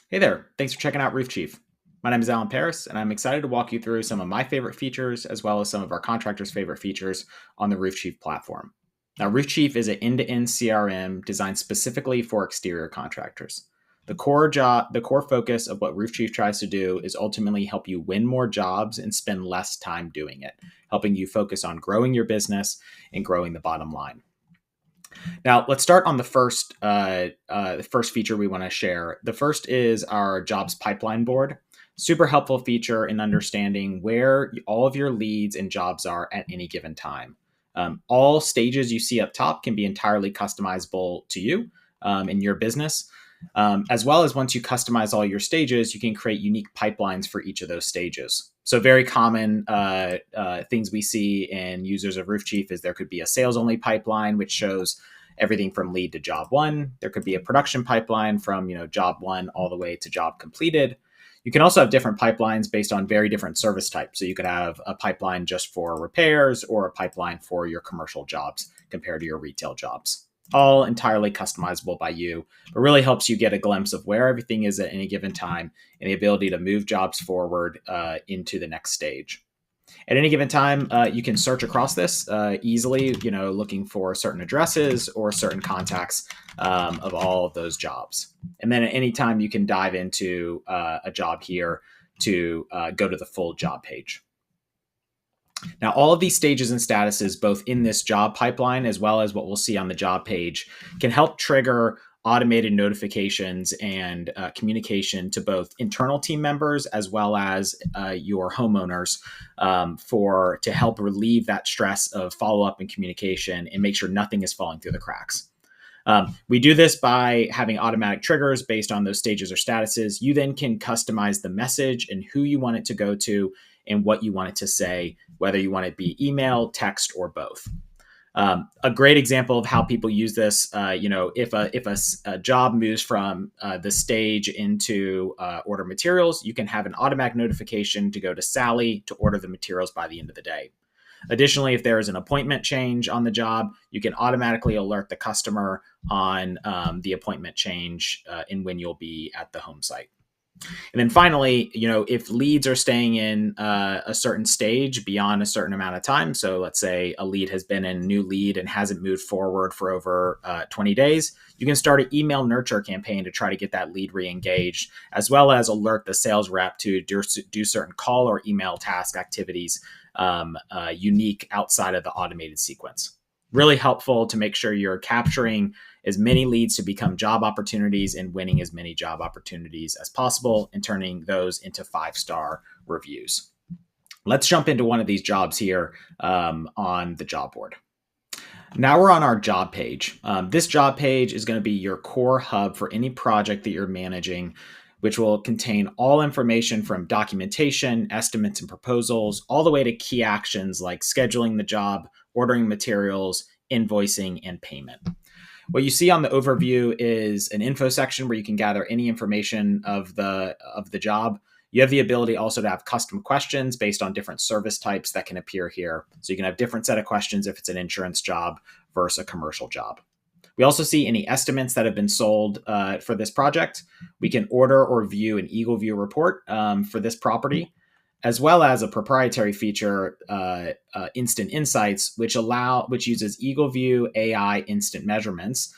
Hey there, thanks for checking out Roof Chief. My name is Alan Paris, and I'm excited to walk you through some of my favorite features as well as some of our contractors' favorite features on the Roof Chief platform. Now, Roof Chief is an end-to-end CRM designed specifically for exterior contractors. The core focus of what Roof Chief tries to do is ultimately help you win more jobs and spend less time doing it, helping you focus on growing your business and growing the bottom line. Now, let's start on the first feature we want to share. The first is our jobs pipeline board. Super helpful feature in understanding where all of your leads and jobs are at any given time. All stages you see up top can be entirely customizable to you in your business. As well as once you customize all your stages, you can create unique pipelines for each of those stages. So very common things we see in users of Roof Chief is there could be a sales only pipeline, which shows everything from lead to job one. There could be a production pipeline from job one all the way to job completed. You can also have different pipelines based on very different service types. So you could have a pipeline just for repairs or a pipeline for your commercial jobs compared to your retail jobs. All entirely customizable by you, but really helps you get a glimpse of where everything is at any given time and the ability to move jobs forward into the next stage. At any given time, you can search across this easily, looking for certain addresses or certain contacts of all of those jobs. And then at any time, you can dive into a job here to go to the full job page. Now, all of these stages and statuses, both in this job pipeline as well as what we'll see on the job page, can help trigger automated notifications and communication to both internal team members as well as your homeowners to help relieve that stress of follow-up and communication and make sure nothing is falling through the cracks. We do this by having automatic triggers based on those stages or statuses. You then can customize the message and who you want it to go to and what you want it to say, whether you want it to be email, text, or both. A great example of how people use this, if a job moves from the stage into order materials, you can have an automatic notification to go to Sally to order the materials by the end of the day. Additionally, if there is an appointment change on the job, you can automatically alert the customer on the appointment change and when you'll be at the home site. And then finally, if leads are staying in a certain stage beyond a certain amount of time, so let's say a lead has been in a new lead and hasn't moved forward for over 20 days, you can start an email nurture campaign to try to get that lead re-engaged, as well as alert the sales rep to do certain call or email task activities unique outside of the automated sequence. Really helpful to make sure you're capturing as many leads to become job opportunities and winning as many job opportunities as possible and turning those into 5-star reviews. Let's jump into one of these jobs here on the job board. Now we're on our job page. This job page is going to be your core hub for any project that you're managing, which will contain all information from documentation, estimates, and proposals, all the way to key actions like scheduling the job, ordering materials, invoicing, and payment. What you see on the overview is an info section where you can gather any information of the job. You have the ability also to have custom questions based on different service types that can appear here. So you can have different set of questions if it's an insurance job versus a commercial job. We also see any estimates that have been sold for this project. We can order or view an Eagle View report for this property, as well as a proprietary feature, Instant Insights, which uses Eagle View AI instant measurements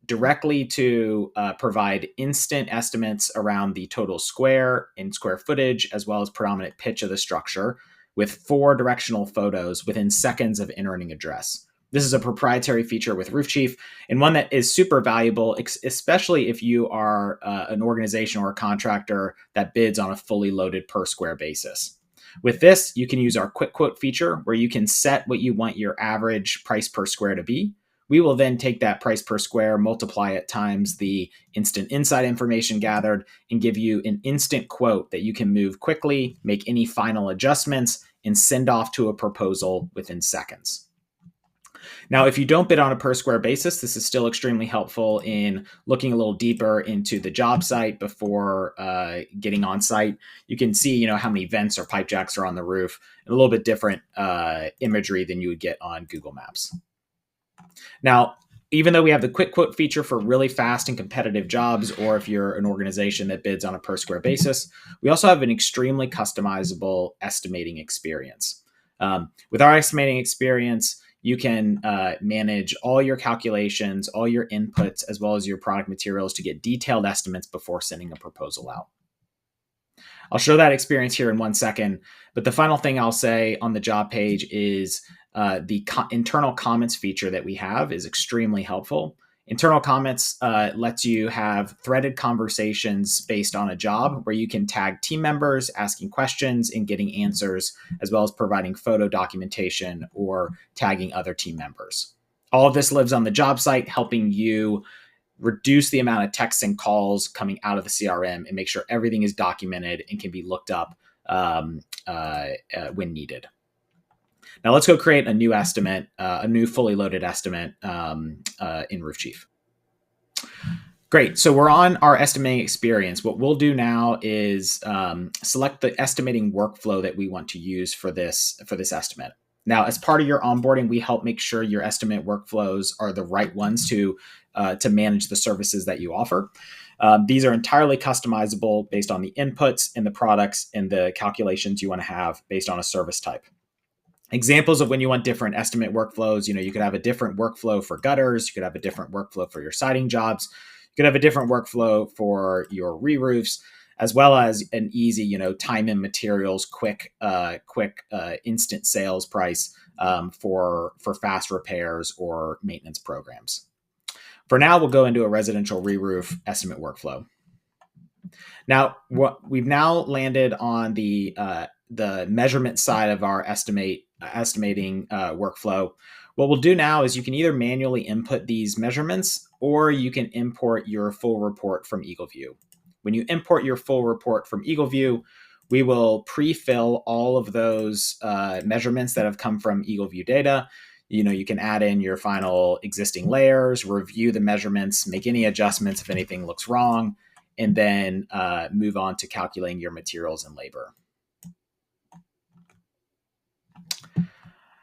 directly to provide instant estimates around the total square and square footage, as well as predominant pitch of the structure, with 4 directional photos within seconds of entering address. This is a proprietary feature with Roof Chief and one that is super valuable, especially if you are an organization or a contractor that bids on a fully loaded per square basis. With this, you can use our quick quote feature where you can set what you want your average price per square to be. We will then take that price per square, multiply it times the instant insight information gathered, and give you an instant quote that you can move quickly, make any final adjustments, and send off to a proposal within seconds. Now, if you don't bid on a per square basis, this is still extremely helpful in looking a little deeper into the job site before getting on site. You can see, how many vents or pipe jacks are on the roof, and a little bit different imagery than you would get on Google Maps. Now, Even though we have the quick quote feature for really fast and competitive jobs, or if you're an organization that bids on a per square basis, we also have an extremely customizable estimating experience. With our estimating experience, you can manage all your calculations, all your inputs, as well as your product materials to get detailed estimates before sending a proposal out. I'll show that experience here in 1 second. But the final thing I'll say on the job page is the internal comments feature that we have is extremely helpful. Internal comments lets you have threaded conversations based on a job where you can tag team members asking questions and getting answers, as well as providing photo documentation or tagging other team members. All of this lives on the job site, helping you reduce the amount of texts and calls coming out of the CRM and make sure everything is documented and can be looked up when needed. Now let's go create a new estimate, a new fully loaded estimate in roofchief. Great. So we're on our estimating experience. What we'll do now is select the estimating workflow that we want to use for this estimate. Now, as part of your onboarding, we help make sure your estimate workflows are the right ones to manage the services that you offer. These are entirely customizable based on the inputs and the products and the calculations you want to have based on a service type. Examples of when you want different estimate workflows, you could have a different workflow for gutters, you could have a different workflow for your siding jobs, you could have a different workflow for your re-roofs, as well as an easy, time and materials, quick, instant sales price for fast repairs or maintenance programs. For now, we'll go into a residential re-roof estimate workflow. Now, we've now landed on the measurement side of our estimating workflow. What we'll do now is you can either manually input these measurements or you can import your full report from EagleView. When you import your full report from EagleView, we will pre-fill all of those measurements that have come from EagleView data. You can add in your final existing layers, review the measurements, make any adjustments if anything looks wrong, and then move on to calculating your materials and labor.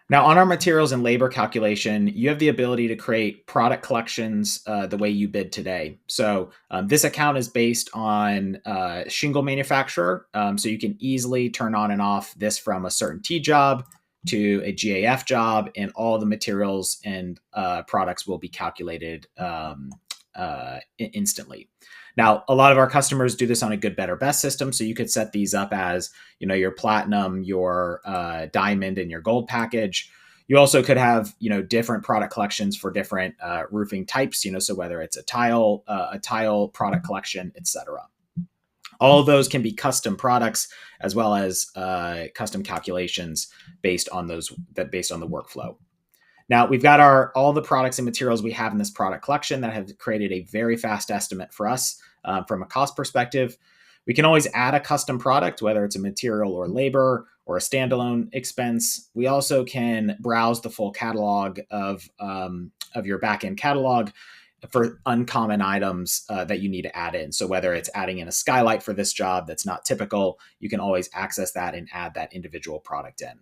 Now, on our materials and labor calculation, you have the ability to create product collections the way you bid today. So this account is based on shingle manufacturer. So you can easily turn on and off this from a certain T job to a GAF job, and all the materials and products will be calculated instantly. Now, a lot of our customers do this on a good, better, best system. So you could set these up as, your platinum, your diamond, and your gold package. You also could have, different product collections for different roofing types, so whether it's a tile product collection, etc. All of those can be custom products as well as custom calculations based on the workflow. Now, we've got all the products and materials we have in this product collection that have created a very fast estimate for us from a cost perspective. We can always add a custom product, whether it's a material or labor or a standalone expense. We also can browse the full catalog of your backend catalog for uncommon items that you need to add in. So whether it's adding in a skylight for this job that's not typical, you can always access that and add that individual product in.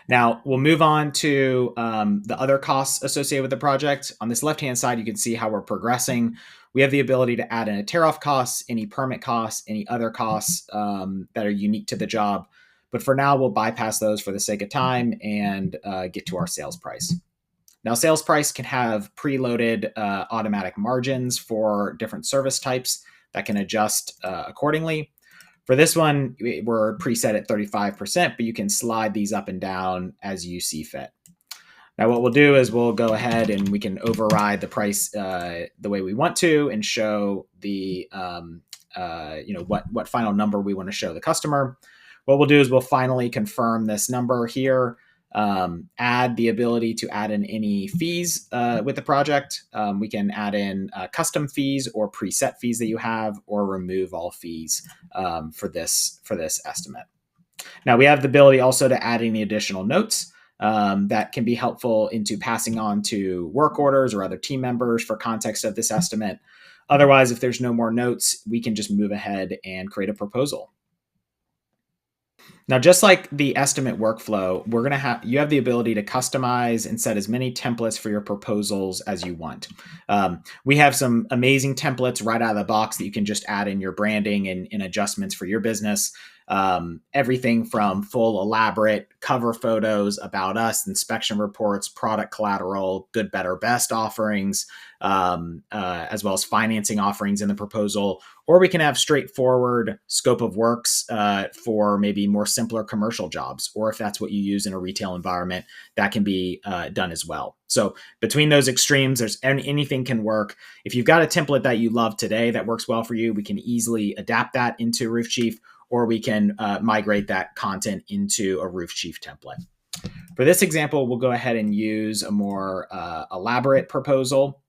Now, we'll move on to the other costs associated with the project. On this left-hand side, you can see how we're progressing. We have the ability to add in a tear-off costs, any permit costs, any other costs that are unique to the job. But for now, we'll bypass those for the sake of time and get to our sales price. Now, sales price can have preloaded automatic margins for different service types that can adjust accordingly. For this one, we're preset at 35%, but you can slide these up and down as you see fit. Now, what we'll do is we'll go ahead and we can override the price the way we want to and show the what final number we want to show the customer. What we'll do is we'll finally confirm this number here. Add the ability to add in any fees with the project. We can add in custom fees or preset fees that you have, or remove all fees for this estimate. Now, we have the ability also to add any additional notes that can be helpful into passing on to work orders or other team members for context of this estimate. Otherwise, if there's no more notes, we can just move ahead and create a proposal. Now, just like the estimate workflow, you have the ability to customize and set as many templates for your proposals as you want. We have some amazing templates right out of the box that you can just add in your branding and adjustments for your business. Everything from full elaborate cover photos about us, inspection reports, product collateral, good, better, best offerings, as well as financing offerings in the proposal. Or we can have straightforward scope of works for maybe more simpler commercial jobs, or if that's what you use in a retail environment, that can be done as well. So between those extremes, anything can work. If you've got a template that you love today that works well for you, we can easily adapt that into Roofchief, or we can migrate that content into a Roofchief template. For this example, we'll go ahead and use a more elaborate proposal.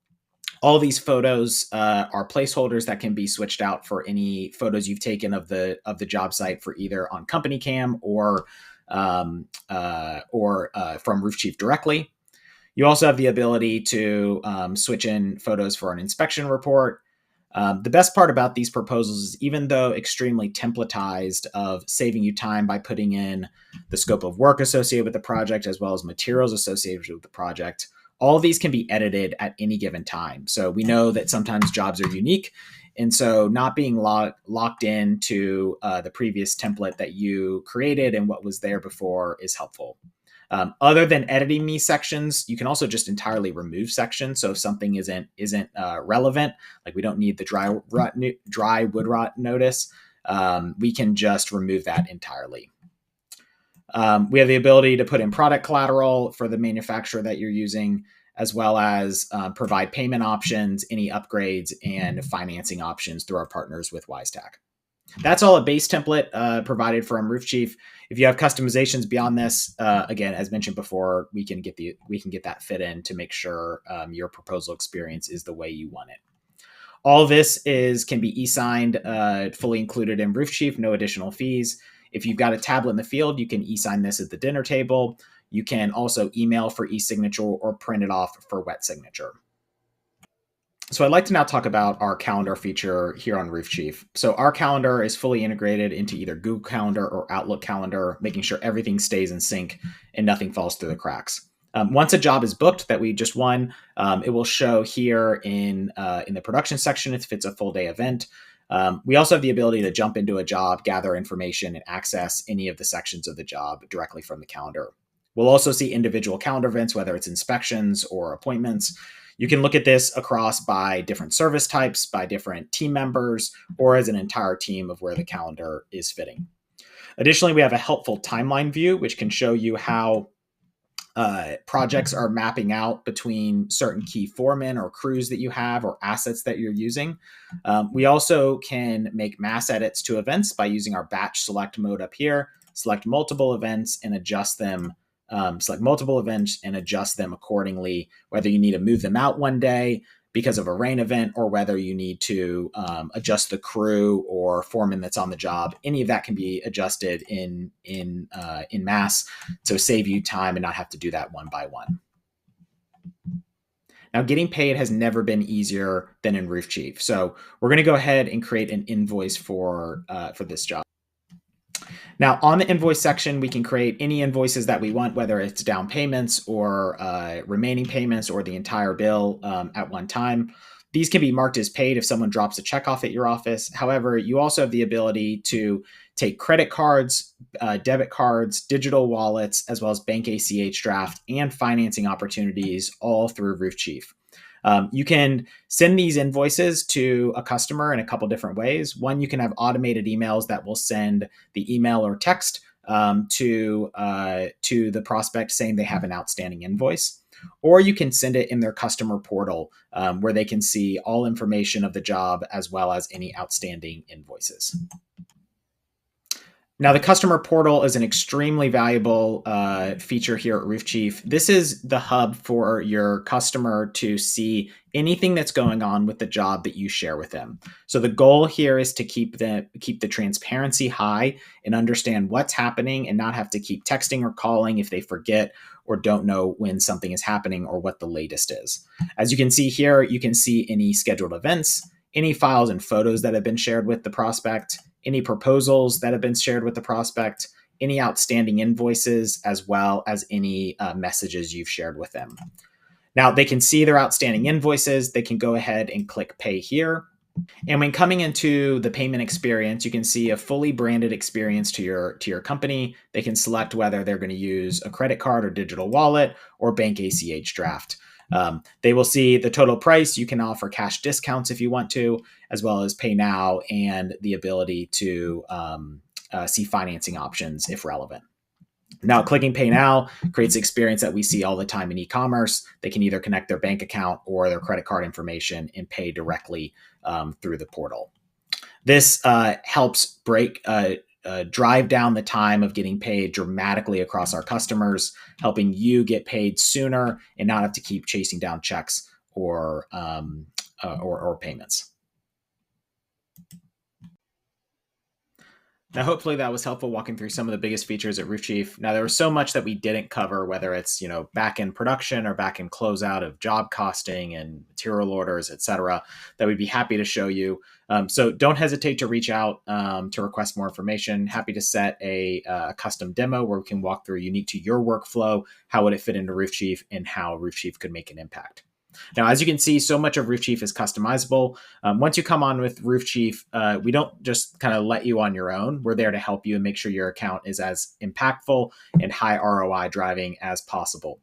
All these photos are placeholders that can be switched out for any photos you've taken of the job site for either on Company Cam or from Roofchief directly. You also have the ability to switch in photos for an inspection report. The best part about these proposals is, even though extremely templatized of saving you time by putting in the scope of work associated with the project as well as materials associated with the project, all of these can be edited at any given time. So we know that sometimes jobs are unique. And so not being locked into the previous template that you created and what was there before is helpful. Other than editing these sections, you can also just entirely remove sections. So if something isn't relevant, like we don't need the dry wood rot notice, we can just remove that entirely. We have the ability to put in product collateral for the manufacturer that you're using, as well as provide payment options, any upgrades, and financing options through our partners with WiseTech. That's all a base template provided from Roofchief. If you have customizations beyond this, again, as mentioned before, we can get that fit in to make sure your proposal experience is the way you want it. All this can be e-signed, fully included in Roofchief, no additional fees. If you've got a tablet in the field, you can e-sign this at the dinner table. You can also email for e-signature or print it off for wet signature. So I'd like to now talk about our calendar feature here on Roofchief. So our calendar is fully integrated into either Google Calendar or Outlook Calendar, making sure everything stays in sync and nothing falls through the cracks. Once a job is booked that we just won, it will show here in the production section if it's a full day event. We also have the ability to jump into a job, gather information, and access any of the sections of the job directly from the calendar. We'll also see individual calendar events, whether it's inspections or appointments. You can look at this across by different service types, by different team members, or as an entire team of where the calendar is fitting. Additionally, we have a helpful timeline view, which can show you how projects are mapping out between certain key foremen or crews that you have or assets that you're using. We also can make mass edits to events by using our batch select mode up here, select multiple events and adjust them. Select multiple events and adjust them accordingly, whether you need to move them out one day because of a rain event or whether you need to adjust the crew or foreman that's on the job. Any of that can be adjusted in mass to save you time and not have to do that one by one. Now, getting paid has never been easier than in Roofchief. So we're going to go ahead and create an invoice for this job. Now, on the invoice section, we can create any invoices that we want, whether it's down payments or remaining payments or the entire bill at one time. These can be marked as paid if someone drops a check off at your office. However, you also have the ability to take credit cards, debit cards, digital wallets, as well as bank ACH draft and financing opportunities all through Roofchief. You can send these invoices to a customer in a couple different ways. One, you can have automated emails that will send the email or text to the prospect saying they have an outstanding invoice. Or you can send it in their customer portal where they can see all information of the job as well as any outstanding invoices. Now, the customer portal is an extremely valuable feature here at Roofchief. This is the hub for your customer to see anything that's going on with the job that you share with them. So the goal here is to keep the transparency high and understand what's happening and not have to keep texting or calling if they forget or don't know when something is happening or what the latest is. As you can see here, you can see any scheduled events, any files and photos that have been shared with the prospect, any proposals that have been shared with the prospect, any outstanding invoices, as well as any messages you've shared with them. Now they can see their outstanding invoices. They can go ahead and click pay here. And when coming into the payment experience, you can see a fully branded experience to your company. They can select whether they're going to use a credit card or digital wallet or bank ACH draft. They will see the total price. You can offer cash discounts if you want to, as well as pay now and the ability to see financing options if relevant. Now, clicking Pay Now creates the experience that we see all the time in e-commerce. They can either connect their bank account or their credit card information and pay directly through the portal. This helps drive down the time of getting paid dramatically across our customers, helping you get paid sooner and not have to keep chasing down checks or payments. Now, hopefully that was helpful walking through some of the biggest features at RoofChief. Now, there was so much that we didn't cover, whether it's, back-end production or back-end closeout of job costing and material orders, et cetera, that we'd be happy to show you. So don't hesitate to reach out to request more information. Happy to set a custom demo where we can walk through unique to your workflow, how would it fit into RoofChief, and how RoofChief could make an impact. Now, as you can see, so much of RoofChief is customizable. Once you come on with RoofChief, we don't just kind of let you on your own. We're there to help you and make sure your account is as impactful and high ROI driving as possible.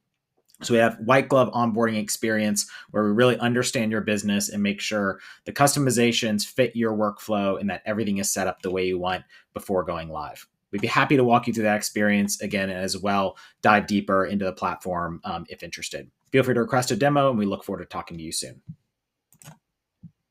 So we have white glove onboarding experience where we really understand your business and make sure the customizations fit your workflow and that everything is set up the way you want before going live. We'd be happy to walk you through that experience again, and as well dive deeper into the platform if interested. Feel free to request a demo, and we look forward to talking to you soon.